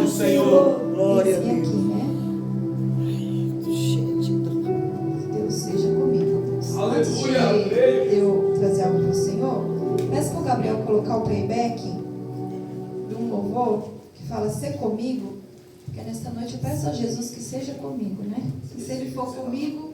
do Senhor. Glória a Esse Deus. aqui, né? Deus seja comigo. Antes de eu trazer algo para o Senhor, peço para o Gabriel colocar o playback de um louvor que fala ser comigo, porque nesta noite eu peço a Jesus que seja comigo, né? Que se Ele for comigo,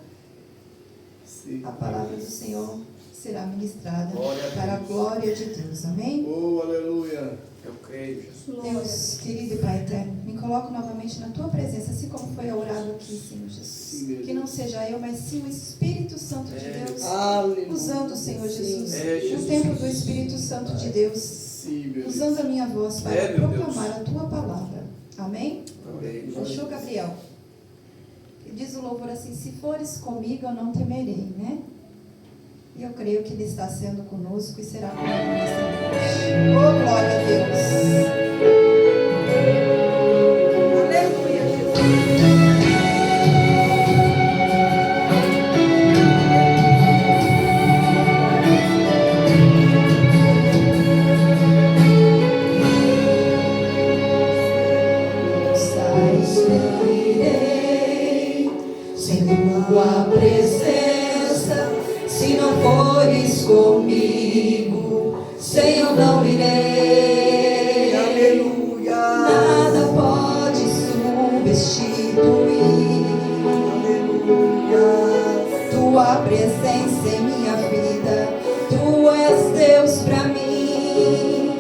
a palavra do Senhor será ministrada para a glória de Deus. Amém? Oh, aleluia. Eu creio, Jesus. Deus, querido e Pai eterno, me coloco novamente na Tua presença, assim como foi orado aqui, Senhor Jesus. Que não seja eu, mas sim o Espírito Santo de Deus, Aleluia. usando, Senhor Jesus, Jesus. o templo do Espírito Santo de Deus, Sim, meu Deus. usando a minha voz para meu proclamar a Tua palavra. Amém? Amém. Fechou, Gabriel? E diz o louvor assim: se fores comigo, eu não temerei, né? E eu creio que Ele está sendo conosco e será comigo nesta noite. Oh, glória a Deus! Aleluia, sairei sem tua presença, se não fores comigo, sem eu não irei. Aleluia. Nada pode substituir tua presença em minha vida. Tu és Deus pra mim.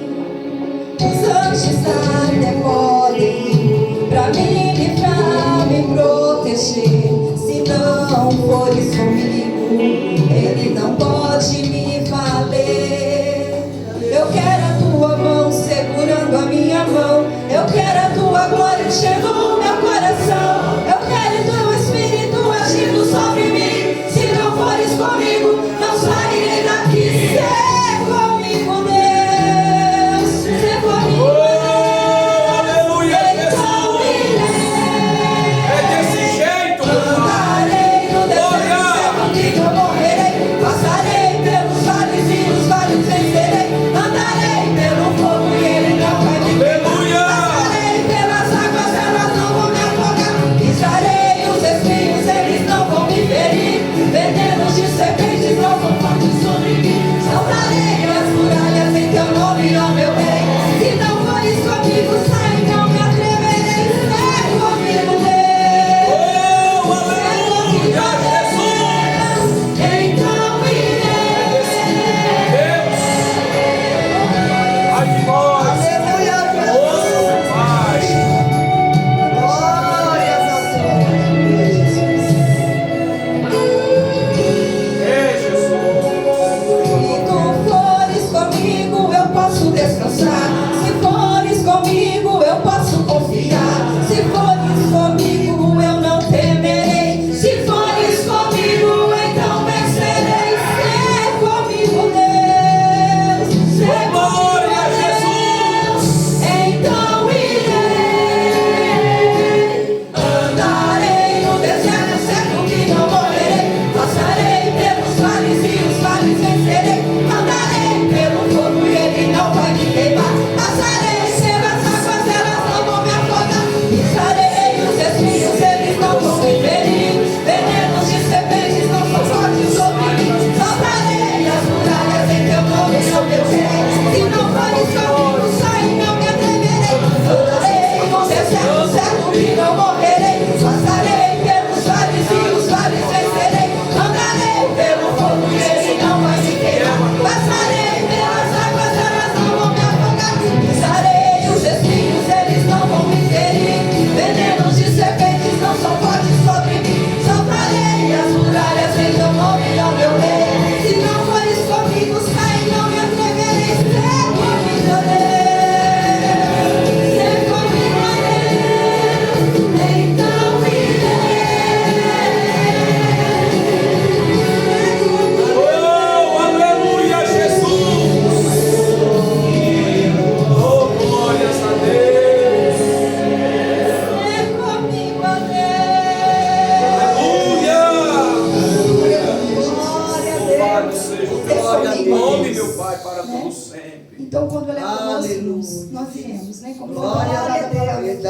Os anjos até podem pra me livrar, me proteger. Se não fores comigo, Ele não pode me valer. Eu quero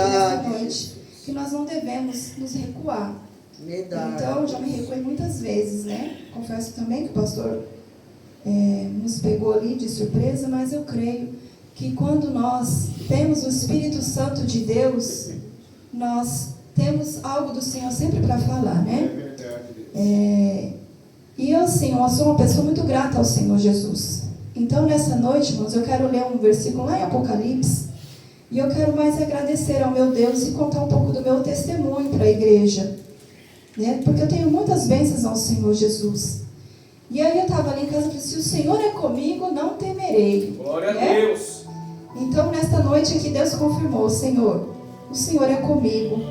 Verdade. nessa noite que nós não devemos nos recuar. Verdade. Então, já me recuei muitas vezes, né? Confesso também que o pastor nos pegou ali de surpresa, mas eu creio que quando nós temos o Espírito Santo de Deus, nós temos algo do Senhor sempre para falar, né? É verdade, Deus. E eu, assim, eu sou uma pessoa muito grata ao Senhor Jesus. Então, nessa noite, irmãos, eu quero ler um versículo lá em Apocalipse, e eu quero mais agradecer ao meu Deus e contar um pouco do meu testemunho para a igreja, né? Porque eu tenho muitas bênçãos ao Senhor Jesus. E aí eu estava ali em casa e falei, se o Senhor é comigo, não temerei. Glória a né? Deus. Então, nesta noite aqui, Deus confirmou, Senhor, o Senhor é comigo.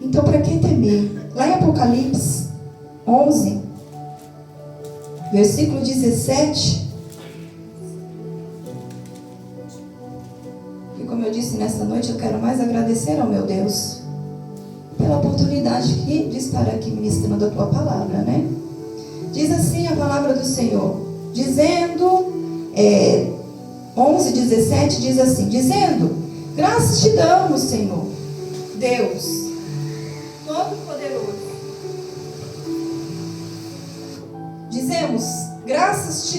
Então, para que temer? Lá em Apocalipse 11, versículo 17. E como eu disse, nessa noite eu quero mais agradecer ao meu Deus pela oportunidade de estar aqui ministrando a tua palavra, né? Diz assim a palavra do Senhor, dizendo, 11, 17, diz assim, dizendo, graças te damos, Senhor, Deus, Todo-Poderoso. Dizemos, graças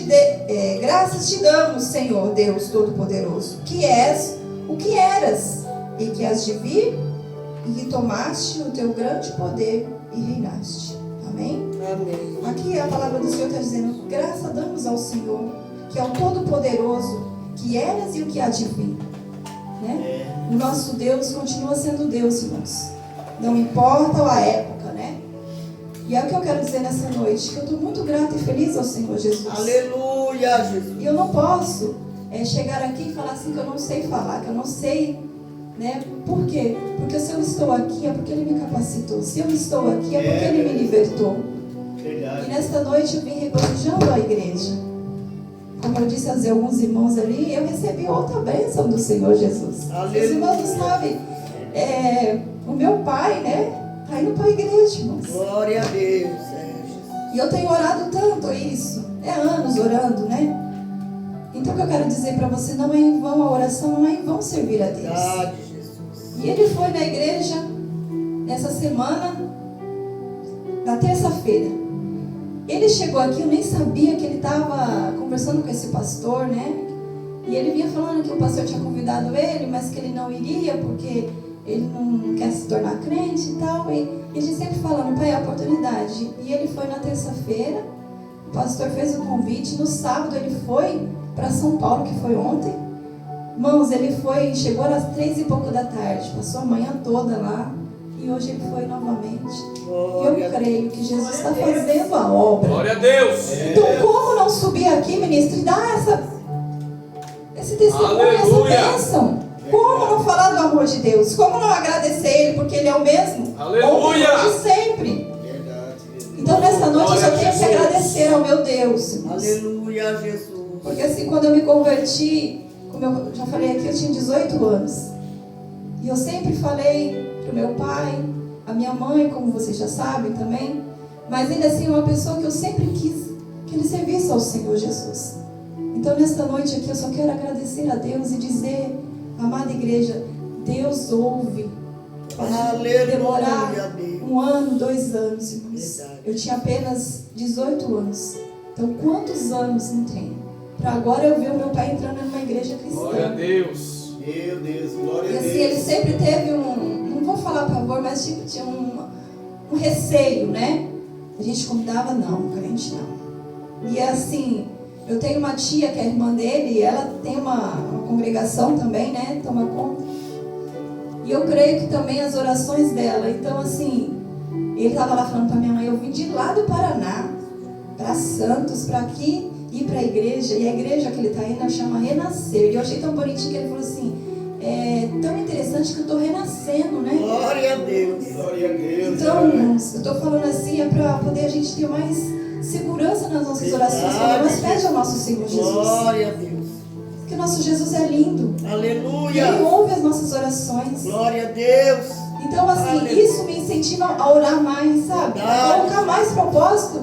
te damos, Senhor, Deus Todo-Poderoso, que és o que eras, e que has de vir, e que tomaste o teu grande poder e reinaste. Amém? Amém. Aqui a palavra do Senhor está dizendo, graças damos ao Senhor, que é o Todo-Poderoso, que eras e o que há de vir. Né? O nosso Deus continua sendo Deus, irmãos. Não importa a época, né? E é o que eu quero dizer nessa noite, que eu estou muito grata e feliz ao Senhor Jesus. Aleluia, Jesus. E eu não posso chegar aqui e falar assim que eu não sei falar, que eu não sei, né? Por quê? Porque se eu estou aqui é porque Ele me capacitou. Se eu estou aqui é porque Ele me libertou. Verdade. E nesta noite eu vim regozijando a igreja. Como eu disse a alguns irmãos ali, eu recebi outra bênção do Senhor Jesus. Aleluia. Os irmãos não sabem, o meu pai, né, está indo para a igreja, irmãos. Glória a Deus. Jesus. E eu tenho orado tanto isso, anos orando, né? Então o que eu quero dizer para você, não é em vão a oração, não é em vão servir a Deus. Verdade, Jesus. E ele foi na igreja nessa semana, na terça-feira. Ele chegou aqui, eu nem sabia que ele estava conversando com esse pastor, né? E ele vinha falando que o pastor tinha convidado ele, mas que ele não iria porque ele não quer se tornar crente e tal. E a gente sempre falando, pai, é a oportunidade. E ele foi na terça-feira, o pastor fez o convite, no sábado ele foi para São Paulo, que foi ontem. Irmãos, ele chegou às 3 e pouco da tarde, passou a manhã toda lá. E hoje ele foi novamente. Glória Eu creio que Jesus está fazendo a obra. Glória a Deus. Então, como não subir aqui, ministro, e dar esse testemunho, Aleluia. essa bênção? Como não falar do amor de Deus? Como não agradecer Ele, porque Ele é o mesmo? Aleluia. Ontem, hoje, sempre. Verdade. Então, nessa noite, eu Glória só a tenho que Jesus. agradecer ao meu Deus, irmãos. Aleluia, Jesus. Porque assim, quando eu me converti, como eu já falei aqui, eu tinha 18 anos. E eu sempre falei para o meu pai, a minha mãe, como vocês já sabem também, mas ainda assim uma pessoa que eu sempre quis que ele servisse ao Senhor Jesus. Então nesta noite aqui eu só quero agradecer a Deus e dizer, amada igreja, Deus ouve. Pode demorar Aleluia, Deus. 1 ano, 2 anos, irmãos. Verdade. Eu tinha apenas 18 anos. Então quantos anos não tenho? Para agora eu ver o meu pai entrando numa igreja Glória a cristã. Deus. Meu Deus, glória E a assim, Deus. ele sempre teve não vou falar pavor, mas tipo, tinha um receio, né? A gente convidava, não, crente não. E assim, eu tenho uma tia que é irmã dele, e ela tem uma congregação também, né? Toma conta. E eu creio que também as orações dela. Então assim, ele estava lá falando para minha mãe, eu vim de lá do Paraná, para Santos, para aqui, ir para a igreja. E a igreja que ele está indo chama Renascer. E eu achei tão bonitinho que ele falou assim, é tão interessante que eu estou renascendo, né? Glória a Deus. Glória a Deus. Então, irmãos, eu estou falando assim, é para poder a gente ter mais segurança nas nossas orações, quando nós pedimos ao nosso Senhor Jesus. Glória a Deus. Porque o nosso Jesus é lindo. E Ele Aleluia. ouve as nossas orações. Glória a Deus. Então, assim, Aleluia. isso me incentiva a orar mais, sabe? A Verdade. colocar mais propósito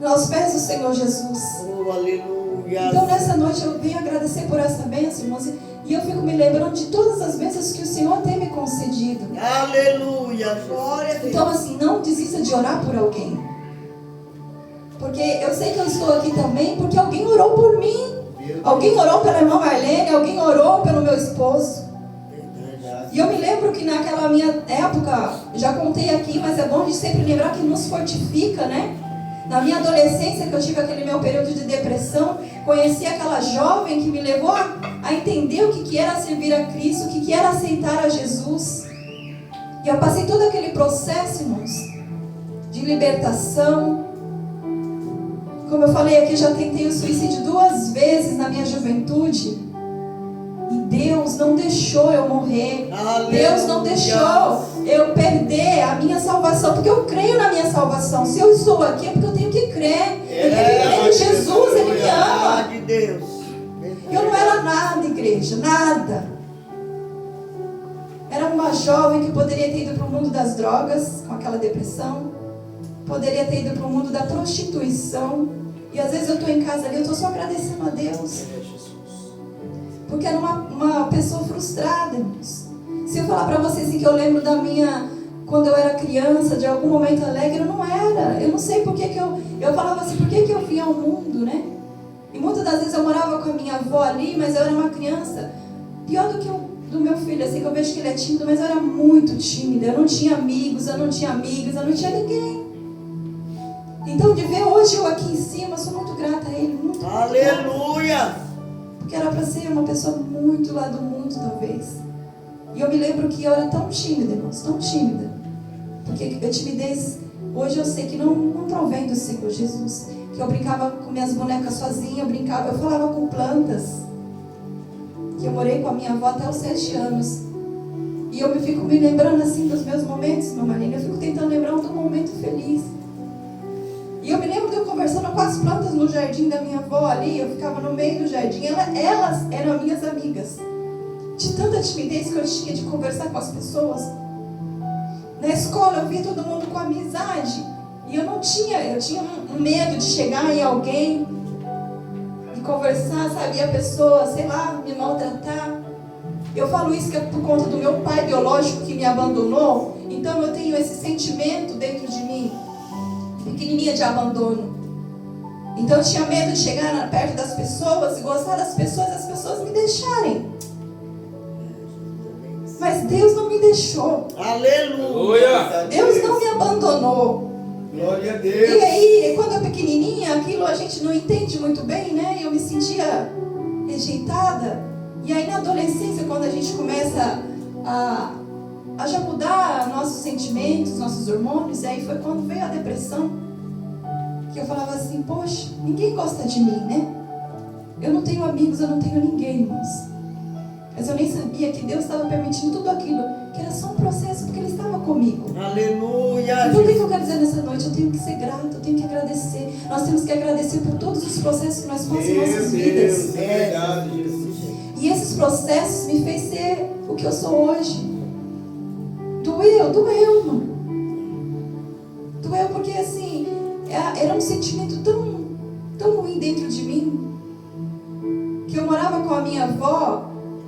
aos pés do Senhor Jesus. Oh, aleluia. Então, nessa noite, eu venho agradecer por essa bênção, irmãos. E eu fico me lembrando de todas as bênçãos coisas que o Senhor tem me concedido. Aleluia. Glória a Deus. Então, assim, não desista de orar por alguém. Porque eu sei que eu estou aqui também porque alguém orou por mim. Alguém orou pela irmã Marlene, alguém orou pelo meu esposo. E eu me lembro que naquela minha época, já contei aqui, mas é bom de sempre lembrar que nos fortifica, né? Na minha adolescência, que eu tive aquele meu período de depressão, conheci aquela jovem que me levou a entender o que era servir a Cristo, o que era aceitar a Jesus. E eu passei todo aquele processo, irmãos, de libertação. Como eu falei aqui, já tentei o suicídio 2 vezes na minha juventude. E Deus não deixou eu morrer. Aleluia. Deus não deixou eu perder a minha salvação. Porque eu creio na minha salvação. Se eu estou aqui é porque eu tenho que crer. Eu tenho que crer em Jesus, Ele me ama. De Deus. Eu não era nada, igreja, nada. Era uma jovem que poderia ter ido para o mundo das drogas, com aquela depressão. Poderia ter ido para o mundo da prostituição. E às vezes eu estou em casa ali, eu estou só agradecendo a Deus. Porque era uma pessoa frustrada, irmãos. Se eu falar para vocês que eu lembro da minha... Quando eu era criança, de algum momento alegre, eu não era. Eu não sei por que eu falava assim, por que eu vim ao mundo, né? E muitas das vezes eu morava com a minha avó ali, mas eu era uma criança pior do que do meu filho, assim, que eu vejo que ele é tímido, mas eu era muito tímida. Eu não tinha amigos, eu não tinha amigas, eu não tinha ninguém. Então, de ver hoje eu aqui em cima, eu sou muito grata a Ele, muito Aleluia. grata. Porque era para ser uma pessoa muito lá do mundo, talvez. E eu me lembro que eu era tão tímida, irmãos, tão tímida. Porque a timidez, hoje eu sei que não provém do Senhor Jesus. Que eu brincava com minhas bonecas sozinha, eu falava com plantas. Que eu morei com a minha avó até os 7 anos. E eu fico me lembrando assim dos meus momentos, minha Marlene. Eu fico tentando lembrar um momento feliz. E eu me lembro de eu conversando com as plantas no jardim da minha avó ali. Eu ficava no meio do jardim. Elas eram minhas amigas. De tanta timidez que eu tinha de conversar com as pessoas. Na escola eu via todo mundo com amizade. E eu tinha um medo de chegar em alguém e conversar, sabe? E a pessoa, sei lá, me maltratar. Eu falo isso que é por conta do meu pai biológico que me abandonou. Então eu tenho esse sentimento dentro de mim, pequenininha, de abandono. Então eu tinha medo de chegar perto das pessoas e gostar das pessoas e as pessoas me deixarem. Mas Deus não me deixou. Aleluia. Deus não me abandonou. Glória a Deus. E aí, quando eu pequenininha, aquilo a gente não entende muito bem, né? Eu me sentia rejeitada. E aí na adolescência, quando a gente começa a já mudar nossos sentimentos, nossos hormônios, e aí foi quando veio a depressão. Que eu falava assim, poxa, ninguém gosta de mim, né? Eu não tenho amigos, eu não tenho ninguém, irmãos. Mas eu nem sabia que Deus estava permitindo tudo aquilo, que era só um processo, porque Ele estava comigo. Aleluia. Então o que eu quero dizer nessa noite? Eu tenho que ser grata, eu tenho que agradecer. Nós temos que agradecer por todos os processos que nós passamos em nossas vidas. Deus, é verdade, Jesus. E esses processos me fez ser o que eu sou hoje. Doeu, mano. Doeu porque assim, era um sentimento tão ruim dentro de mim, que eu morava com a minha avó.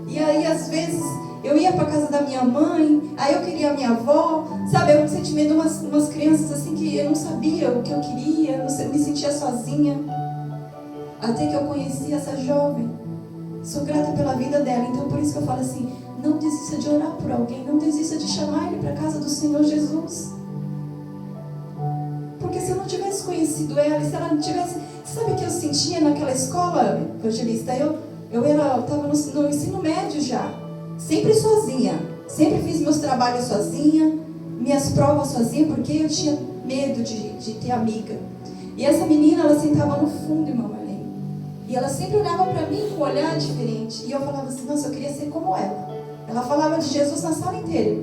E aí, às vezes, eu ia para casa da minha mãe, aí eu queria a minha avó, sabe? Era um sentimento de umas crianças assim que eu não sabia o que eu queria, eu me sentia sozinha. Até que eu conheci essa jovem. Sou grata pela vida dela, então por isso que eu falo assim, não desista de orar por alguém, não desista de chamar ele para a casa do Senhor Jesus. Porque se eu não tivesse conhecido ela, se ela não tivesse... Sabe o que eu sentia naquela escola, evangelista? Eu estava no ensino médio já, sempre sozinha. Sempre fiz meus trabalhos sozinha, minhas provas sozinha, porque eu tinha medo de ter amiga. E essa menina, ela sentava no fundo, irmã Marlene. E ela sempre olhava para mim com um olhar diferente. E eu falava assim, nossa, eu queria ser como ela. Ela falava de Jesus na sala inteira.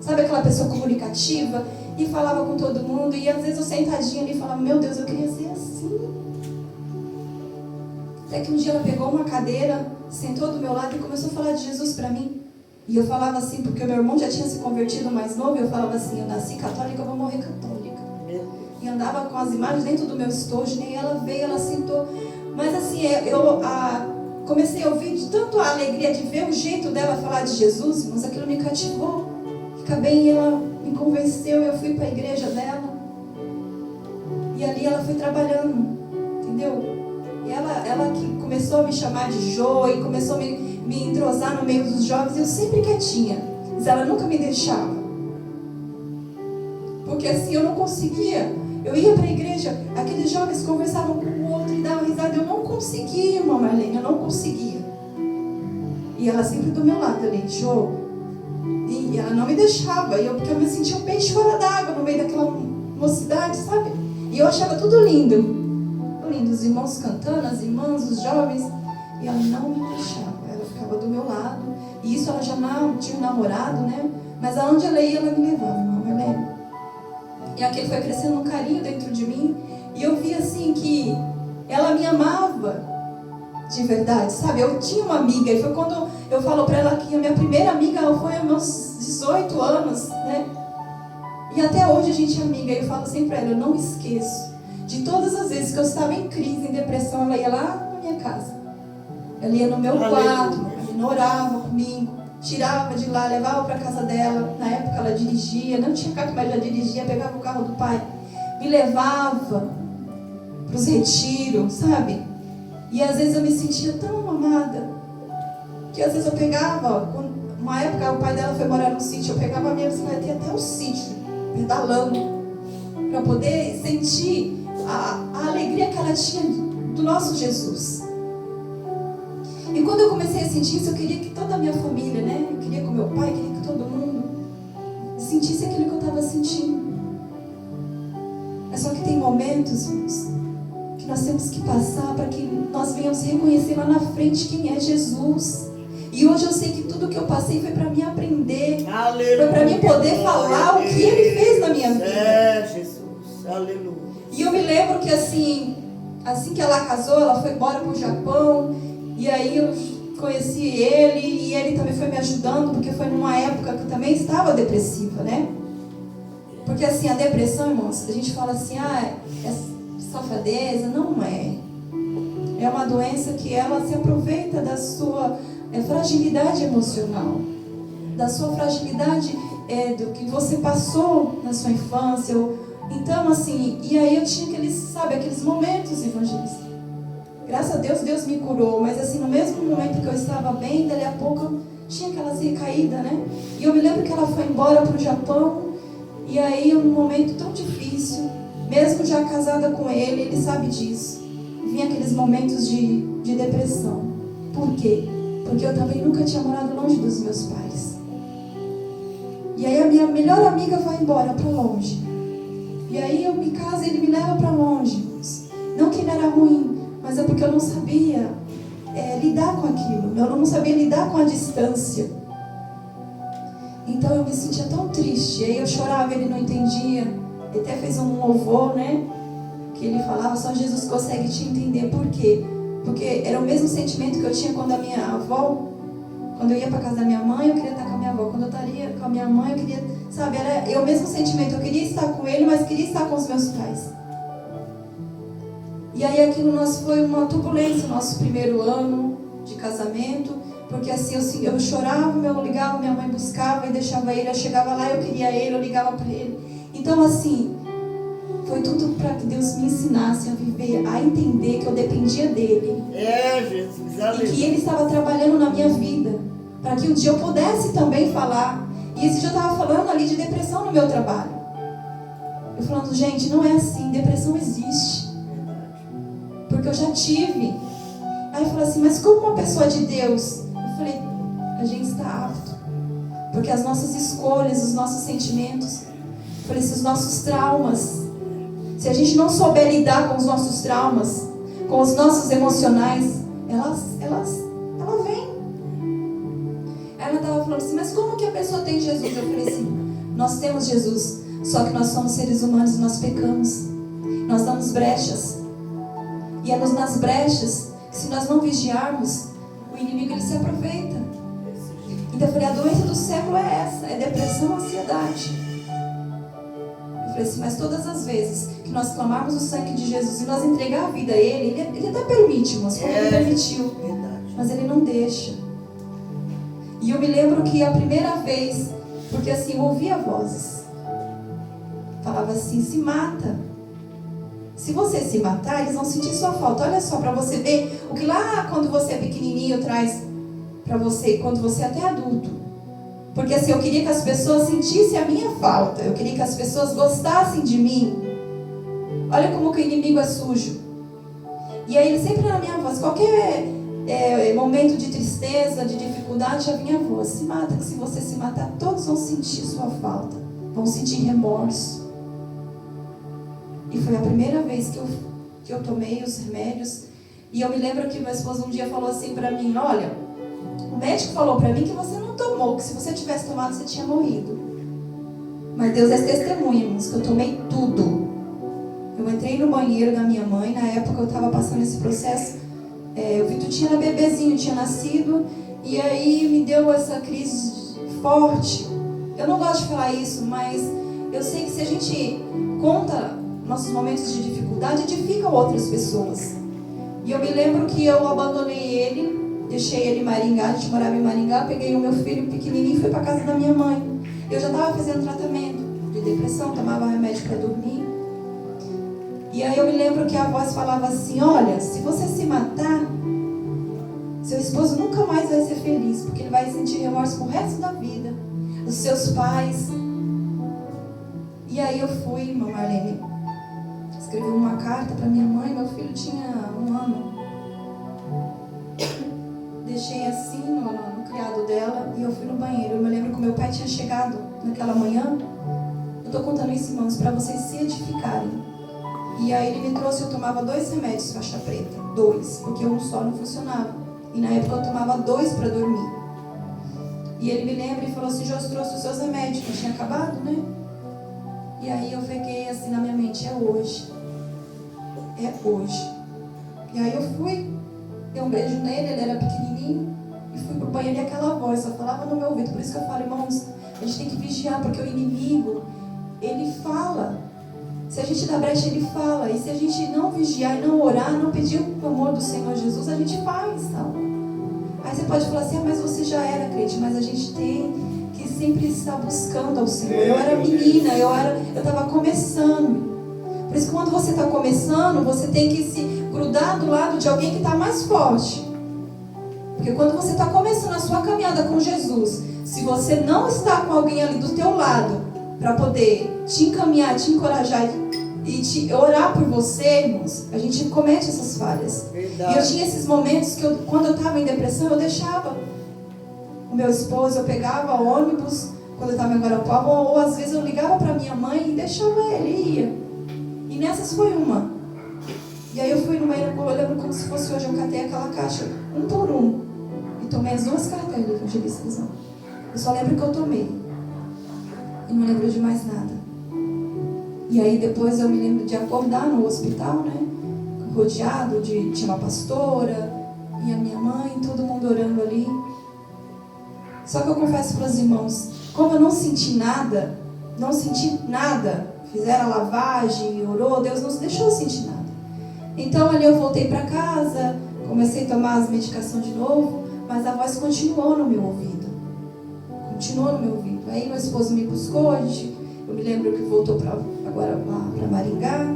Sabe aquela pessoa comunicativa? E falava com todo mundo. E às vezes eu sentadinha ali e falava, meu Deus, eu queria ser assim. Até que um dia ela pegou uma cadeira, sentou do meu lado e começou a falar de Jesus para mim. E eu falava assim, porque o meu irmão já tinha se convertido mais novo, eu falava assim, eu nasci católica, eu vou morrer católica. E andava com as imagens dentro do meu estojo, nem ela veio, ela sentou. Mas assim, comecei a ouvir de tanto a alegria de ver o jeito dela falar de Jesus, mas aquilo me cativou. Fica bem, ela me convenceu, eu fui para a igreja dela. E ali ela foi trabalhando, entendeu? E ela que começou a me chamar de Jo e começou a me entrosar no meio dos jovens, eu sempre quietinha, mas ela nunca me deixava. Porque assim eu não conseguia. Eu ia para a igreja, aqueles jovens conversavam com o outro e davam risada. Eu não conseguia, irmã Marlene, eu não conseguia. E ela sempre do meu lado ali, Jo. E ela não me deixava, porque eu me sentia um peixe fora d'água no meio daquela mocidade, sabe? E eu achava tudo lindo. Lindo, os irmãos cantando, as irmãs, os jovens. E ela não me deixava, ela ficava do meu lado. E isso ela já não tinha um namorado, né? Mas aonde ela ia, ela me levava, irmã Marlene. E aquele foi crescendo um carinho dentro de mim. E eu vi assim que ela me amava de verdade, sabe? Eu tinha uma amiga, e foi quando eu falo pra ela que a minha primeira amiga foi aos meus 18 anos, né? E até hoje a gente é amiga. E eu falo sempre pra ela, eu não esqueço de todas as vezes que eu estava em crise, em depressão, ela ia lá na minha casa. Ela ia no meu quarto, ela orava comigo, tirava de lá, levava para casa dela. Na época ela dirigia, não tinha carro, mas já dirigia, pegava o carro do pai, me levava para os retiros, sabe? E às vezes eu me sentia tão amada, que às vezes eu pegava, uma época o pai dela foi morar no sítio, eu pegava a minha bicicleta e ia até o sítio, pedalando, para poder sentir a alegria que ela tinha do nosso Jesus. E quando eu comecei a sentir isso, eu queria que toda a minha família, né? Eu queria que o meu pai, eu queria que todo mundo sentisse aquilo que eu estava sentindo. Mas só que tem momentos, irmãos, que nós temos que passar para que nós venhamos reconhecer lá na frente quem é Jesus. E hoje eu sei que tudo que eu passei foi para mim aprender. Aleluia, foi para mim poder falar o que Ele fez na minha vida. É, Jesus. Aleluia. E eu me lembro que assim que ela casou, ela foi embora para o Japão. E aí eu conheci ele e ele também foi me ajudando, porque foi numa época que eu também estava depressiva, né? Porque assim, a depressão, irmãos, a gente fala assim, é safadeza. Não é. É uma doença que ela se aproveita da sua fragilidade emocional, da sua fragilidade do que você passou na sua infância. Então, assim, e aí eu tinha aqueles momentos, evangelista. Graças a Deus, Deus me curou, mas assim, no mesmo momento que eu estava bem, dali a pouco eu tinha aquelas recaídas, né? E eu me lembro que ela foi embora para o Japão, e aí, num momento tão difícil, mesmo já casada com ele, ele sabe disso, vinha aqueles momentos de depressão. Por quê? Porque eu também nunca tinha morado longe dos meus pais. E aí a minha melhor amiga vai embora para longe. E aí eu me caso e ele me leva para longe. Não que ele era ruim, mas é porque eu não sabia lidar com aquilo. Eu não sabia lidar com a distância. Então eu me sentia tão triste. Aí eu chorava, ele não entendia. Ele até fez um louvor, né? Que ele falava, só Jesus consegue te entender. Por quê? Porque era o mesmo sentimento que eu tinha quando a minha avó, quando eu ia para casa da minha mãe, eu queria estar com a minha avó. Quando eu estaria com a minha mãe, eu queria, sabe, era o mesmo sentimento. Eu queria estar com ele, mas queria estar com os meus pais. E aí aquilo foi uma turbulência, nosso primeiro ano de casamento, porque assim eu chorava, eu ligava, minha mãe buscava e deixava ele, eu chegava lá, eu queria ele, eu ligava para ele. Então assim, foi tudo para que Deus me ensinasse a viver, a entender que eu dependia dele. Jesus, aleluia. E que ele estava trabalhando na minha vida, para que um dia eu pudesse também falar. E esse dia eu estava falando ali de depressão no meu trabalho. Eu falando, gente, não é assim, depressão existe. Porque eu já tive. Aí eu falei assim, mas como uma pessoa de Deus? Eu falei, a gente está apto. Porque as nossas escolhas, os nossos sentimentos, eu falei, se os nossos traumas, se a gente não souber lidar com os nossos traumas, com os nossos emocionais, ela vem. Ela estava falando assim, mas como que a pessoa tem Jesus? Eu falei assim, nós temos Jesus, só que nós somos seres humanos e nós pecamos. Nós damos brechas. E é nas brechas que, se nós não vigiarmos, o inimigo ele se aproveita. Então eu falei, a doença do século é essa, é depressão, ansiedade. Eu falei assim, mas todas as vezes que nós clamarmos o sangue de Jesus e nós entregar a vida a Ele até permite, mas como Ele permitiu. mas ele não deixa. E eu me lembro que a primeira vez, porque assim, eu ouvia vozes, falava assim, se mata. Se você se matar, eles vão sentir sua falta. Olha só, para você ver o que lá quando você é pequenininho traz para você, quando você é até adulto. Porque assim, eu queria que as pessoas sentissem a minha falta. Eu queria que as pessoas gostassem de mim. Olha como que o inimigo é sujo. E aí ele sempre na minha voz, qualquer momento de tristeza, de dificuldade, já vinha a voz, se mata, que se você se matar, todos vão sentir sua falta, vão sentir remorso. E foi a primeira vez que eu tomei os remédios. E eu me lembro que meu esposo um dia falou assim pra mim, olha, o médico falou pra mim que você não tomou, que se você tivesse tomado, você tinha morrido. Mas Deus é testemunha, irmãos, que eu tomei tudo. Eu entrei no banheiro da minha mãe, na época eu estava passando esse processo, o Vitor tinha bebezinho, tinha nascido, e aí me deu essa crise forte. Eu não gosto de falar isso, mas eu sei que se a gente conta nossos momentos de dificuldade, edifica outras pessoas. E eu me lembro que eu abandonei ele, deixei ele em Maringá, a gente morava em Maringá, peguei o meu filho pequenininho e fui para casa da minha mãe. Eu já estava fazendo tratamento de depressão, tomava remédio para dormir. E aí eu me lembro que a voz falava assim, olha, se você se matar, seu esposo nunca mais vai ser feliz, porque ele vai sentir remorso pro resto da vida, os seus pais. E aí eu fui, irmã Marlene, escrevi uma carta para minha mãe, meu filho tinha 1 ano. Deixei assim no criado dela e eu fui no banheiro. Eu me lembro que meu pai tinha chegado naquela manhã. Eu estou contando isso, irmãos, para vocês se edificarem. E aí ele me trouxe, eu tomava 2 remédios faixa preta, 2, porque um só não funcionava. E na época eu tomava 2 para dormir. E ele me lembra e falou assim, Jô, trouxe os seus remédios, que eu tinha acabado, né? E aí eu peguei assim na minha mente, é hoje. É hoje. E aí eu fui, dei um beijo nele, ele era pequenininho, e fui pro banheiro e aquela voz só falava no meu ouvido. Por isso que eu falo, irmãos, a gente tem que vigiar, porque o inimigo, ele fala. Se a gente dá brecha, ele fala. E se a gente não vigiar e não orar, não pedir o amor do Senhor Jesus, a gente faz, não. Aí você pode falar assim, mas você já era crente. Mas a gente tem que sempre estar buscando ao Senhor. Eu era menina, eu estava começando. Por isso que quando você está começando, você tem que se grudar do lado de alguém que está mais forte. Porque quando você está começando a sua caminhada com Jesus, se você não está com alguém ali do teu lado, para poder te encaminhar, te encorajar e te orar por você, irmãos, a gente comete essas falhas. Verdade. E eu tinha esses momentos que quando eu estava em depressão, eu deixava o meu esposo, eu pegava ônibus quando eu estava em Guarapuava, ou às vezes eu ligava para minha mãe e deixava ele e ia. E nessas foi uma. E aí eu fui no banheiro, eu lembro como se fosse hoje, eu catei aquela caixa, 1 por 1, e tomei as 2 cartelas de evangelização. Eu só lembro que eu tomei. E não lembro de mais nada. E aí depois eu me lembro de acordar no hospital, né? Rodeado tinha uma pastora e a minha mãe, todo mundo orando ali. Só que eu confesso para os irmãos, como eu não senti nada, fizeram a lavagem, orou, Deus não deixou eu sentir nada. Então ali eu voltei para casa, comecei a tomar as medicações de novo, mas a voz continuou no meu ouvido. Aí meu esposo me buscou, eu me lembro que voltou para Maringá.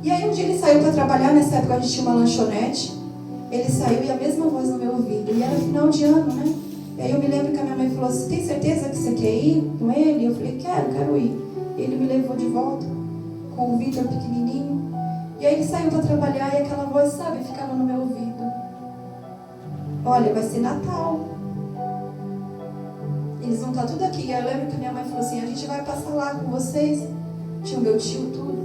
E aí um dia ele saiu para trabalhar, nessa época a gente tinha uma lanchonete. Ele saiu e a mesma voz no meu ouvido. E era final de ano, né? E aí eu me lembro que a minha mãe falou assim, tem certeza que você quer ir com ele? Eu falei, quero ir. Ele me levou de volta, com o Vitor pequenininho. E aí ele saiu para trabalhar e aquela voz, sabe, ficava no meu ouvido. Olha, vai ser Natal. Eles vão estar tudo aqui. E eu lembro que minha mãe falou assim, a gente vai passar lá com vocês. Tinha o meu tio, tudo.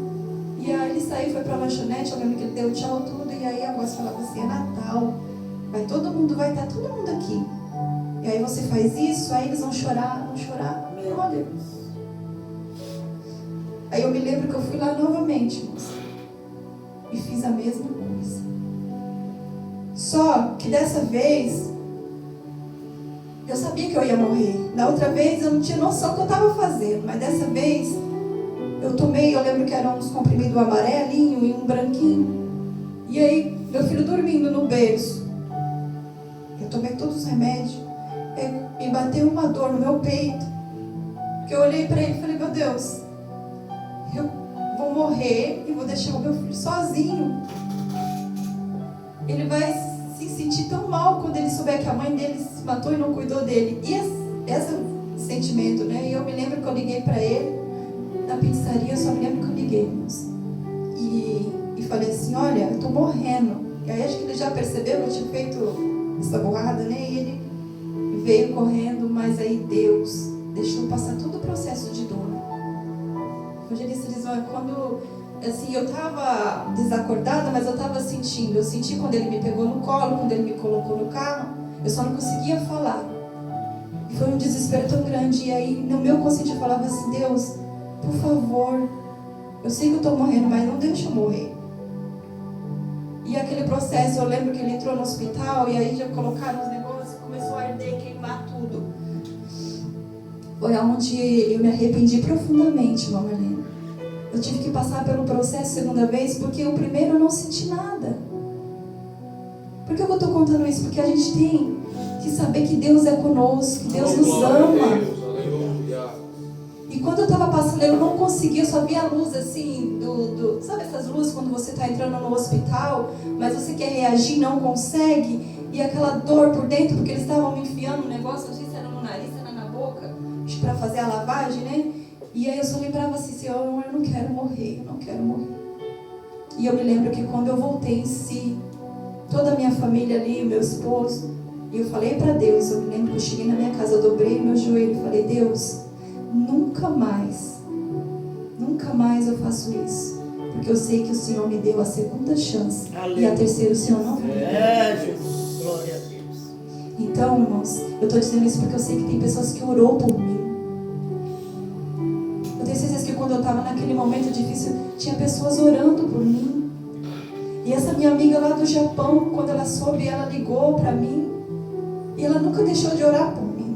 E aí ele saiu, foi pra lanchonete, eu lembro que ele deu tchau, tudo. E aí a voz falava assim, é Natal. Vai estar todo mundo aqui. E aí você faz isso, aí eles vão chorar. Olha. Aí eu me lembro que eu fui lá novamente, moça. E fiz a mesma coisa. Só que dessa vez eu sabia que eu ia morrer. Da outra vez eu não tinha noção do que eu estava fazendo. Mas dessa vez eu tomei, eu lembro que eram uns comprimidos amarelinho e um branquinho. E aí meu filho dormindo no berço. Eu tomei todos os remédios. Me bateu uma dor no meu peito. Que eu olhei para ele e falei, meu Deus, eu vou morrer e vou deixar o meu filho sozinho. Ele vai se sentir tão mal quando ele souber que a mãe dele se matou e não cuidou dele. E esse sentimento, né? E eu me lembro que eu liguei para ele na pizzaria, eu só me lembro que eu liguei, irmãos. E falei assim, olha, eu tô morrendo. E aí acho que ele já percebeu que eu tinha feito essa burrada, né? E ele veio correndo, mas aí Deus deixou passar todo o processo de dor. Evangelista diz, olha, quando assim, eu estava desacordada, mas eu estava sentindo. Eu senti quando ele me pegou no colo, quando ele me colocou no carro, eu só não conseguia falar. E foi um desespero tão grande. E aí no meu consciente eu falava assim, Deus, por favor, eu sei que eu estou morrendo, mas não deixa eu morrer. E aquele processo, eu lembro que ele entrou no hospital e aí já colocaram os negócios, começou a arder e queimar tudo. Foi onde eu me arrependi profundamente, irmã Marlene. Eu tive que passar pelo processo segunda vez, porque o primeiro eu não senti nada. Por que eu estou contando isso? Porque a gente tem que saber que Deus é conosco, que Deus nos ama. E quando eu estava passando, eu não conseguia, eu só via a luz assim, sabe essas luzes quando você está entrando no hospital, mas você quer reagir e não consegue, e aquela dor por dentro, porque eles estavam me enfiando um negócio, não sei se era no nariz, se era na boca, para fazer a lavagem, né? E aí eu só lembrava assim, Senhor, eu não quero morrer, eu não quero morrer. E eu me lembro que quando eu voltei em si, toda a minha família ali, meu esposo, e eu falei para Deus, eu me lembro que eu cheguei na minha casa, eu dobrei meu joelho e falei, Deus, nunca mais eu faço isso. Porque eu sei que o Senhor me deu a segunda chance. Aleluia. E a terceira o Senhor não vai me dar. Jesus, glória a Deus. Então, irmãos, eu estou dizendo isso porque eu sei que tem pessoas que orou por mim. Eu tenho certeza que quando eu estava naquele momento difícil, tinha pessoas orando por mim. E essa minha amiga lá do Japão, quando ela soube, ela ligou para mim. E ela nunca deixou de orar por mim.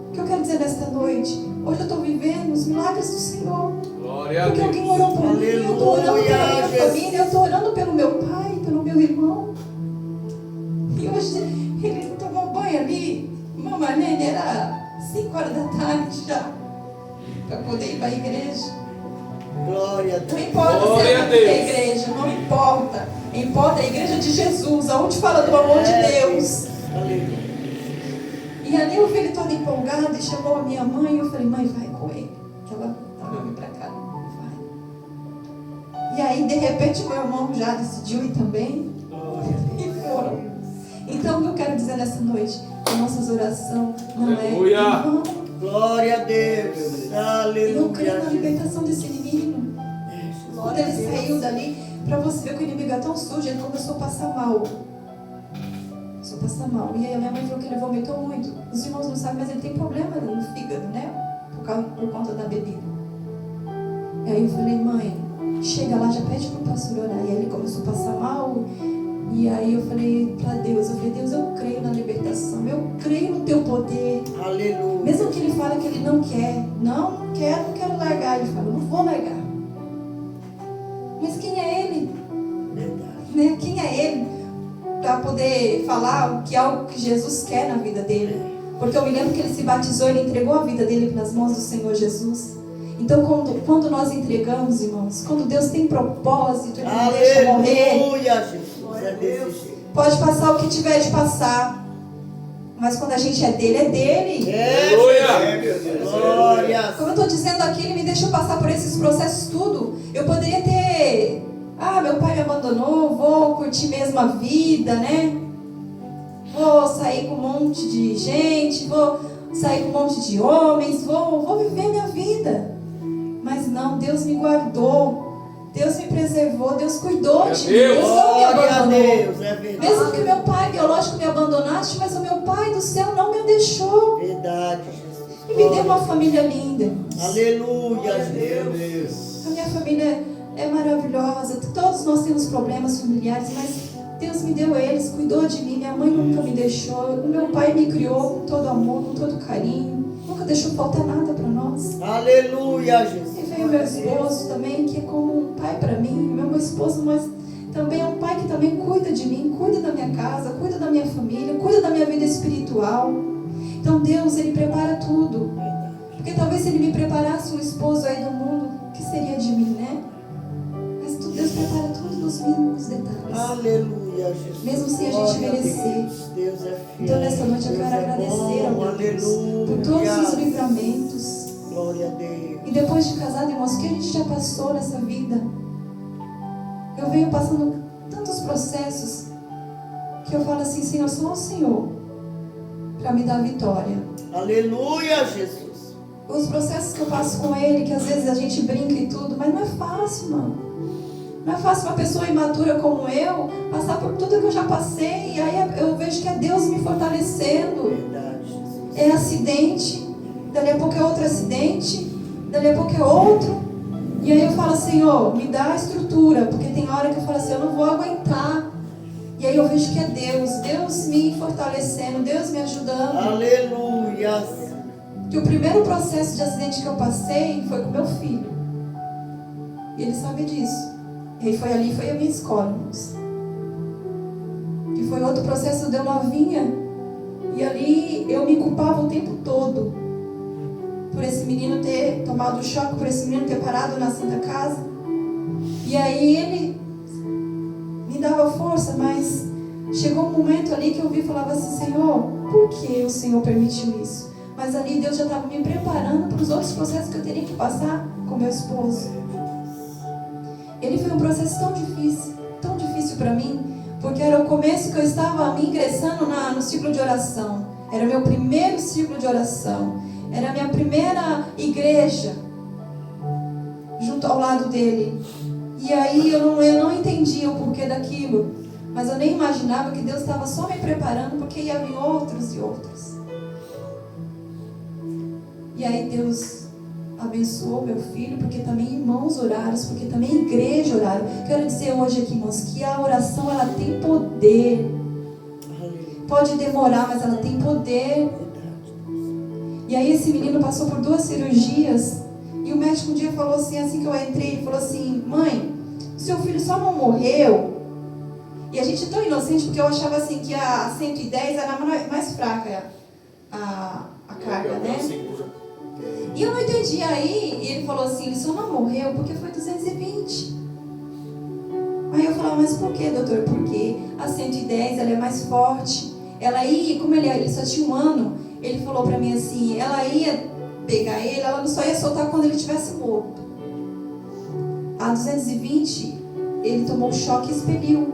O que eu quero dizer nesta noite? Hoje eu estou vivendo os milagres do Senhor. Glória porque alguém orou por mim, eu estou orando pela minha família, eu estou orando pelo meu pai, pelo meu irmão. E hoje ele tomou banho ali, uma Marlene, era 5 horas da tarde já, para poder ir para a igreja. Glória a Deus. Não importa se é a igreja, não importa. Importa a igreja de Jesus, aonde fala do amor de Deus. Aleluia. E ali eu vi ele todo empolgado e chamou a minha mãe e eu falei, mãe, vai com ele. Que ela estava vindo para cá, vai. E aí, de repente, meu irmão já decidiu ir também. E foram. Então, o que eu quero dizer nessa noite? Que nossas orações não é irmão. Glória a Deus. Aleluia. Eu creio na libertação desse menino. Quando ele saiu dali, para você ver que o inimigo é tão sujo, ele começou a passar mal. Passar mal. E aí a minha mãe falou que ele vomitou muito. Os irmãos não sabem, mas ele tem problema no fígado, né? Por conta da bebida. E aí eu falei, mãe, chega lá, já pede pro pastor orar. E aí ele começou a passar mal. E aí eu falei para Deus, Deus, eu creio na libertação, eu creio no teu poder. Aleluia. Mesmo que ele fale que ele não quer, não quero largar. Ele fala, não vou largar. Mas quem é ele? Verdade. Né? Quem é ele? Para poder falar que é algo que Jesus quer na vida dele. Porque eu me lembro que ele se batizou, ele entregou a vida dele nas mãos do Senhor Jesus. Então quando nós entregamos, irmãos, quando Deus tem propósito, Ele não deixa morrer. Jesus. Pode passar o que tiver de passar. Mas quando a gente é dele. Glória. Como eu estou dizendo aqui, ele me deixou passar por esses processos tudo. Eu poderia ter... meu pai me abandonou, vou curtir mesmo a vida, né? Vou sair com um monte de gente, vou sair com um monte de homens, vou viver minha vida. Mas não, Deus me guardou, Deus me preservou, Deus cuidou de mim, Deus não me abandonou. Mesmo que meu pai biológico me abandonasse, mas o meu pai do céu não me deixou. Verdade, Jesus. E me deu uma família linda. Aleluia, Deus. A minha família é maravilhosa, todos nós temos problemas familiares, mas Deus me deu eles, cuidou de mim, minha mãe nunca me deixou, o meu pai me criou com todo amor, com todo carinho, nunca deixou faltar nada para nós. Aleluia, Jesus. E veio meu esposo também, que é como um pai para mim, meu esposo, mas também é um pai pai que também cuida de mim, cuida da minha casa, cuida da minha família, cuida da minha vida espiritual. Então Deus, Ele prepara tudo. Porque talvez se Ele me preparasse um esposo aí do mundo, o que seria de mim, né? Mas Deus prepara tudo nos mínimos detalhes. Aleluia, Jesus. Mesmo sem a gente Glória a merecer. Deus é fiel. Então nessa noite eu Deus quero é agradecer bom, ao meu Deus por todos aleluia. os livramentos. Glória a Deus. E depois de casado, irmãos, o que a gente já passou nessa vida? Eu venho passando tantos processos que eu falo assim, Senhor, só o Senhor para me dar vitória. Aleluia, Jesus. Os processos que eu passo com Ele, que às vezes a gente brinca e tudo, mas não é fácil, mano. Não é fácil uma pessoa imatura como eu passar por tudo que eu já passei. E aí eu vejo que é Deus me fortalecendo. Verdade, Jesus. É acidente, dali a pouco é outro acidente, dali a pouco é outro. E aí eu falo, Senhor, me dá a estrutura, porque tem hora que eu falo assim, eu não vou aguentar. E aí eu vejo que é Deus me fortalecendo, Deus me ajudando. Aleluia. Que o primeiro processo de acidente que eu passei foi com meu filho. E ele sabe disso. E aí foi a minha escola, irmãos. E foi outro processo de eu novinha. E ali eu me culpava o tempo todo. Por esse menino ter tomado choque, por esse menino ter parado na Santa Casa. E aí ele me dava força, mas chegou um momento ali que eu vi e falava assim, Senhor, por que o Senhor permitiu isso? Mas ali Deus já estava me preparando para os outros processos que eu teria que passar com meu esposo. Ele foi um processo tão difícil para mim, porque era o começo que eu estava me ingressando no ciclo de oração. Era meu primeiro ciclo de oração. Era a minha primeira igreja junto ao lado dele. E aí eu não entendia o porquê daquilo, mas eu nem imaginava que Deus estava só me preparando, porque ia vir outros e outros. E aí Deus abençoou meu filho, porque também irmãos oraram, porque também a igreja oraram. Quero dizer hoje aqui, irmãos, que a oração ela tem poder. Pode demorar, mas ela tem poder. E aí esse menino passou por 2 cirurgias. E o médico um dia falou assim que eu entrei, ele falou assim, mãe, seu filho só não morreu. E a gente é tão inocente, porque eu achava assim que a 110 era mais fraca a carga, né? E eu não entendi. Aí ele falou assim, ele só não morreu porque foi 220. Aí eu falava, mas por que, doutor? Porque a 110 ela é mais forte. Ela ia, como ele só tinha 1 ano, ele falou pra mim assim, ela ia pegar ele, ela não só ia soltar quando ele estivesse morto. A 220, ele tomou choque e expeliu.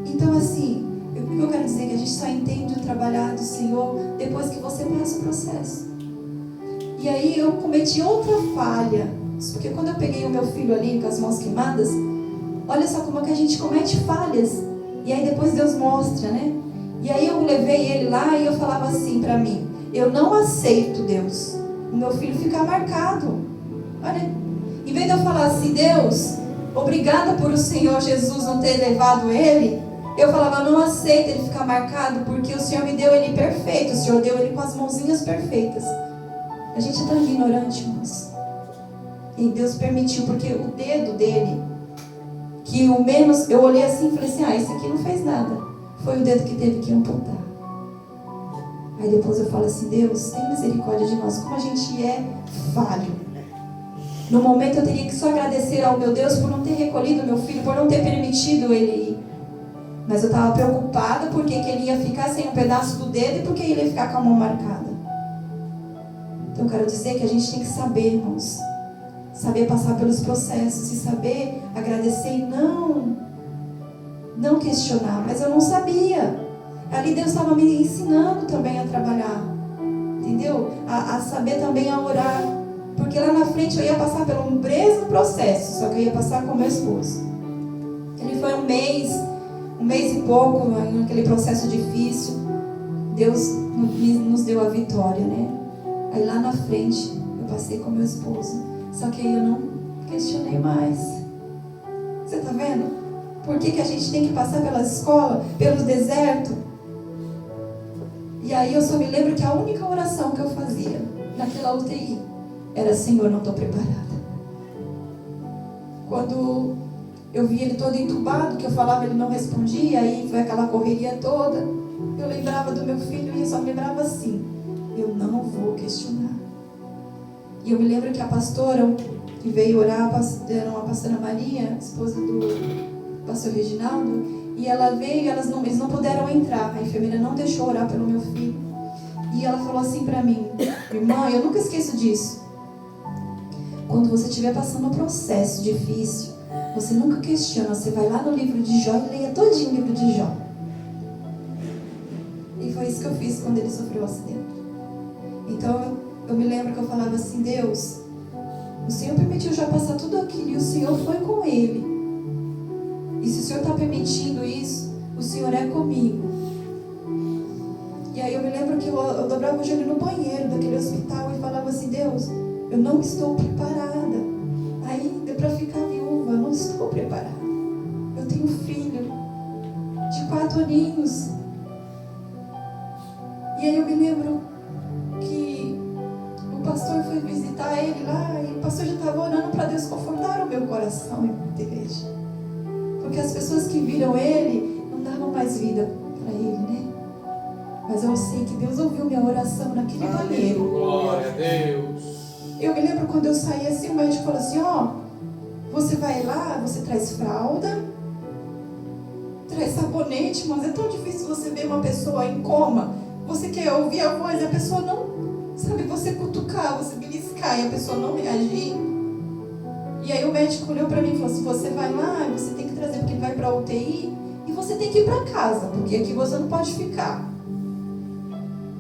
Então assim, o que eu quero dizer é que a gente só entende o trabalhar do Senhor depois que você passa o processo. E aí eu cometi outra falha, porque quando eu peguei o meu filho ali com as mãos queimadas, olha só como é que a gente comete falhas. E aí depois Deus mostra, né? E aí eu levei ele lá e eu falava assim pra mim, eu não aceito, Deus, o meu filho ficar marcado. Olha, em vez de eu falar assim, Deus, obrigada por o Senhor Jesus não ter levado ele, eu falava, não aceito ele ficar marcado, porque o Senhor me deu ele perfeito, o Senhor deu ele com as mãozinhas perfeitas. A gente é tão ignorante, irmãos. E Deus permitiu, porque o dedo dele, que o menos, eu olhei assim e falei assim, esse aqui não fez nada. Foi o dedo que teve que amputar. Aí depois eu falo assim, Deus, tem misericórdia de nós, como a gente é falho. No momento eu teria que só agradecer ao meu Deus por não ter recolhido meu filho, por não ter permitido ele ir. Mas eu estava preocupada porque que ele ia ficar sem um pedaço do dedo e porque ele ia ficar com a mão marcada. Então eu quero dizer que a gente tem que saber, irmãos, saber passar pelos processos e saber agradecer e não questionar. Mas eu não sabia. Ali Deus estava me ensinando também a trabalhar, entendeu? A saber também a orar. Porque lá na frente eu ia passar pelo mesmo processo, só que eu ia passar com meu esposo. Ele foi um mês e pouco naquele processo difícil. Deus nos deu a vitória, né? Aí lá na frente eu passei com meu esposo. Só que aí eu não questionei mais. Você tá vendo? Por que a gente tem que passar pela escola, pelo deserto? E aí eu só me lembro que a única oração que eu fazia naquela UTI era, Senhor, não estou preparada. Quando eu vi ele todo entubado, que eu falava, ele não respondia, aí foi aquela correria toda. Eu lembrava do meu filho e eu só lembrava assim, eu não vou questionar. E eu me lembro que a pastora que veio orar, era uma pastora Maria, esposa do pastor Reginaldo, e ela veio e eles não puderam entrar, a enfermeira não deixou orar pelo meu filho. E ela falou assim pra mim, irmã, eu nunca esqueço disso. Quando você estiver passando um processo difícil, você nunca questiona, você vai lá no livro de Jó e leia todinho o livro de Jó. E foi isso que eu fiz quando ele sofreu o acidente. Então eu me lembro que eu falava assim, Deus, o Senhor permitiu já passar tudo aquilo e o Senhor foi com ele. E se o Senhor está permitindo isso, o Senhor é comigo. E aí eu me lembro que eu dobrava o joelho no banheiro daquele hospital e falava assim, Deus, eu não estou preparada ainda para ficar viúva, eu não estou preparada. Eu tenho um filho de 4 aninhos. E aí eu me lembro que o pastor foi visitar ele lá e o pastor já estava orando para Deus confortar o meu coração em muita igreja. Porque as pessoas que viram ele não davam mais vida para ele, né? Mas eu sei que Deus ouviu minha oração naquele banheiro. Glória a Deus. Eu me lembro quando eu saí assim, o médico falou assim, você vai lá, você traz fralda, traz sabonete, mas é tão difícil você ver uma pessoa em coma. Você quer ouvir a voz e a pessoa não, sabe, você cutucar, você beliscar e a pessoa não reagir. E aí o médico olhou pra mim e falou assim, você vai lá, você tem que trazer, porque ele vai pra UTI, e você tem que ir pra casa, porque aqui você não pode ficar.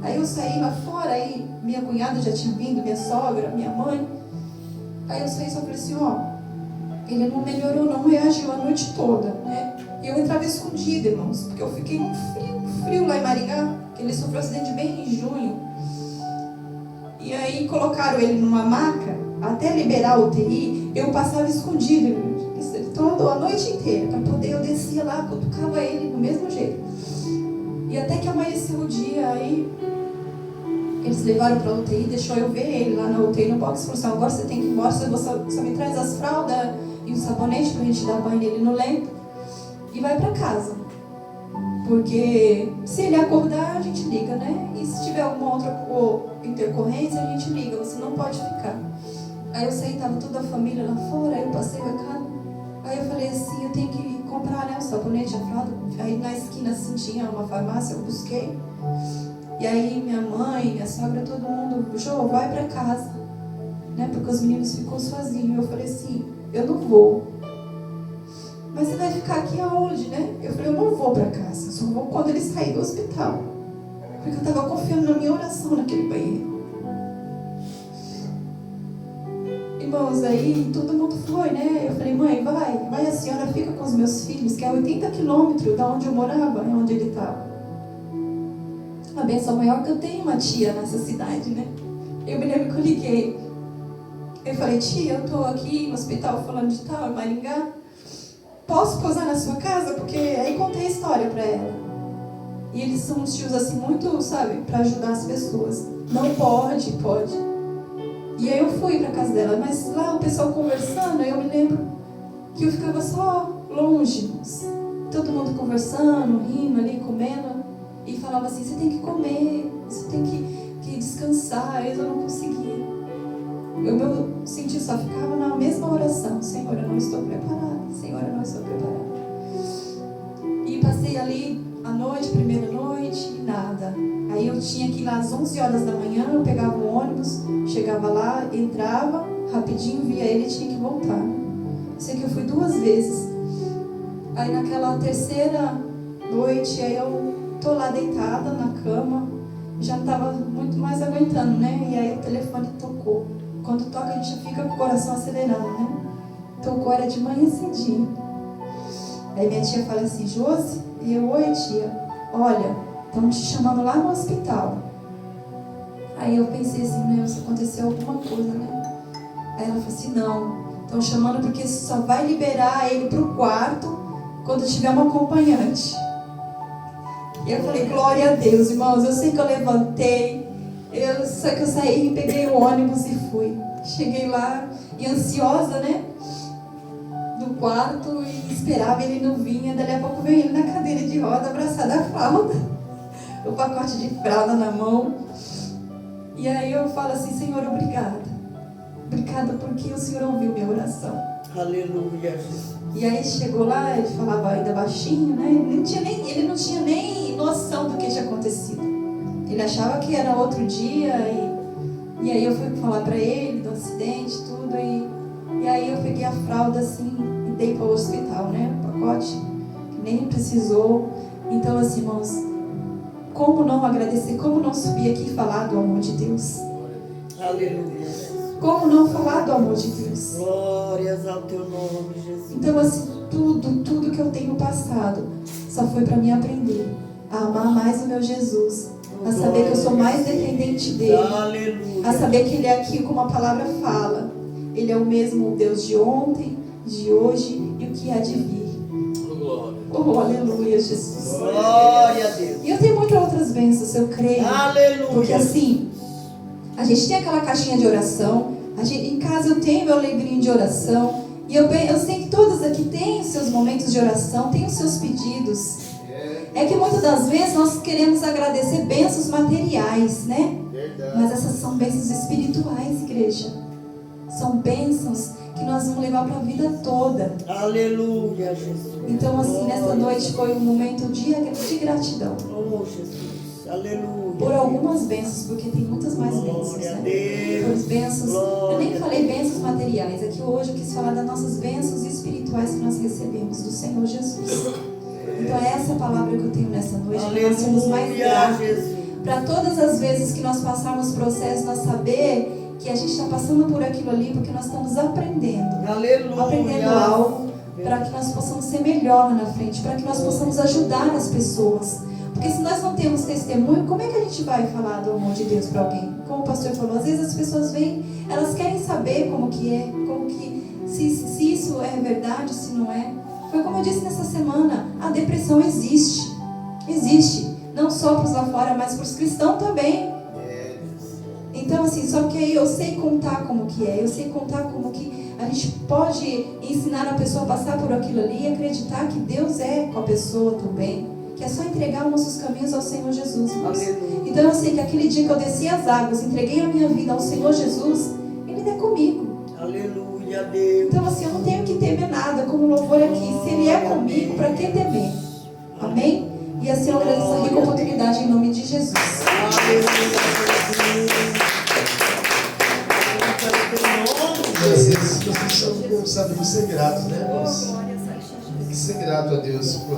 Aí eu saí lá fora, aí minha cunhada já tinha vindo, minha sogra, minha mãe. Aí eu saí e só falei assim, ele não melhorou, não reagiu a noite toda, né? E eu entrava escondida, irmãos, porque eu fiquei um frio lá em Maringá, que ele sofreu um acidente bem em junho. E aí colocaram ele numa maca, até liberar a UTI, eu passava escondida, toda a noite inteira, para poder, eu descia lá, cutucava ele do mesmo jeito. E até que amanheceu o dia, aí eles levaram para a UTI, deixou eu ver ele lá na UTI no box, falou assim, agora você tem que ir embora, você me traz as fraldas e o sabonete pra gente dar banho nele no leito e vai para casa. Porque se ele acordar, a gente liga, né? E se tiver alguma outra intercorrência, a gente liga, você não pode ficar. Aí eu saí, tava toda a família lá fora, aí eu passei a casa. Aí eu falei assim, eu tenho que comprar, né, o sabonete, a fralda. Aí na esquina assim tinha uma farmácia, eu busquei. E aí minha mãe, minha sogra, todo mundo, Jô, vai pra casa, né? Porque os meninos ficam sozinhos. Eu falei assim, eu não vou. Mas você vai ficar aqui aonde, né? Eu falei, eu não vou pra casa, só vou quando ele sair do hospital. Porque eu tava confiando na minha oração naquele banheiro. Irmãos, aí todo mundo foi, né? Eu falei, mãe, vai a senhora fica com os meus filhos, que é 80 quilômetros da onde eu morava, é onde ele estava. A benção maior que eu tenho uma tia nessa cidade, né? Eu me lembro que eu liguei. Eu falei, tia, eu tô aqui no hospital falando de tal, em Maringá. Posso pousar na sua casa? Porque aí contei a história pra ela. E eles são uns tios assim, muito, sabe, pra ajudar as pessoas. Não pode. E aí eu fui pra casa dela, mas lá o pessoal conversando, eu me lembro que eu ficava só longe. Todo mundo conversando, rindo ali, comendo. E falava assim, você tem que comer, você tem que descansar. Eu não conseguia. O meu sentido só ficava na mesma oração. Senhor, eu não estou preparada. Senhor, eu não estou preparada. E passei ali a noite, primeira noite, e nada. Aí eu tinha que ir lá às 11 horas da manhã, eu pegava um ônibus, chegava lá, entrava, rapidinho via ele e tinha que voltar. Sei que eu fui 2 vezes. Aí naquela terceira noite, aí eu tô lá deitada na cama, já não estava muito mais aguentando, né? E aí o telefone tocou. Quando toca a gente já fica com o coração acelerando, né? Tocou, era de manhã cedinho. Aí minha tia fala assim, Josi, e eu, oi tia, olha, estão te chamando lá no hospital. Aí eu pensei assim, meu, se aconteceu alguma coisa, né? Aí ela falou assim, não, estão chamando porque só vai liberar ele pro quarto quando tiver uma acompanhante. E eu falei, glória a Deus, irmãos, eu sei que eu levantei, eu sei que eu saí, peguei o ônibus e fui. Cheguei lá, e ansiosa, né? do quarto e esperava, ele não vinha. Dali a pouco veio ele na cadeira de roda, abraçado à fralda, o pacote de fralda na mão. E aí eu falo assim: Senhor, obrigada. Obrigada porque o Senhor ouviu minha oração. Aleluia, Jesus. E aí chegou lá, ele falava ainda baixinho, né? Ele não tinha nem noção do que tinha acontecido. Ele achava que era outro dia. E aí eu fui falar pra ele do acidente, tudo. E aí eu peguei a fralda assim e dei para o hospital, né? O pacote, que nem precisou. Então, assim, irmãos, como não agradecer, como não subir aqui e falar do amor de Deus? Aleluia. Como não falar do amor de Deus? Glórias ao teu nome, Jesus. Então, assim, tudo que eu tenho passado só foi para mim aprender a amar mais o meu Jesus, a saber que eu sou mais dependente dele, Aleluia. a saber que ele é aqui, como a palavra fala, ele é o mesmo Deus de ontem, de hoje e o que há de vir. Oh, aleluia, Jesus. Glória a Deus. E eu tenho muitas outras bênçãos, eu creio. Aleluia. Porque assim, a gente tem aquela caixinha de oração, em casa eu tenho meu livrinho de oração, e eu sei que todas aqui têm os seus momentos de oração, têm os seus pedidos. É que muitas das vezes nós queremos agradecer bênçãos materiais, né? Mas essas são bênçãos espirituais, igreja. São bênçãos que nós vamos levar para a vida toda. Aleluia, Jesus. Então, assim, nessa noite foi um momento de gratidão. Oh, Jesus. Aleluia. Por algumas bênçãos, porque tem muitas mais bênçãos, Glória a né? Deus. Por bênçãos, eu nem falei bênçãos materiais. Aqui hoje eu quis falar das nossas bênçãos espirituais que nós recebemos do Senhor Jesus. Então é essa palavra que eu tenho nessa noite, que nós somos mais Aleluia, gratos. Jesus. Para todas as vezes que nós passarmos processo, nós saber que a gente está passando por aquilo ali, porque nós estamos aprendendo. Aleluia. Aprendendo algo, para que nós possamos ser melhor lá na frente, para que nós possamos ajudar as pessoas. Porque se nós não temos testemunho, como é que a gente vai falar do amor de Deus para alguém? Como o pastor falou, às vezes as pessoas vêm, elas querem saber como que é, se isso é verdade, se não é. Foi como eu disse nessa semana, a depressão existe. Existe. Não só para os lá fora, mas para os cristãos também. Então, assim, só que aí eu sei contar como que é. Eu sei contar como que a gente pode ensinar a pessoa a passar por aquilo ali e acreditar que Deus é com a pessoa também. Que é só entregar os nossos caminhos ao Senhor Jesus. Então eu sei que aquele dia que eu desci as águas, entreguei a minha vida ao Senhor Jesus, Ele é comigo. Aleluia, Deus. Então assim, eu não tenho que temer nada, como o louvor aqui. Se Ele é comigo, para que temer? Amém? E assim eu agradeço a rica oportunidade em nome de Jesus. E às vezes nós precisamos, sabe, ser gratos, né, irmãos? Tem que ser grato a Deus por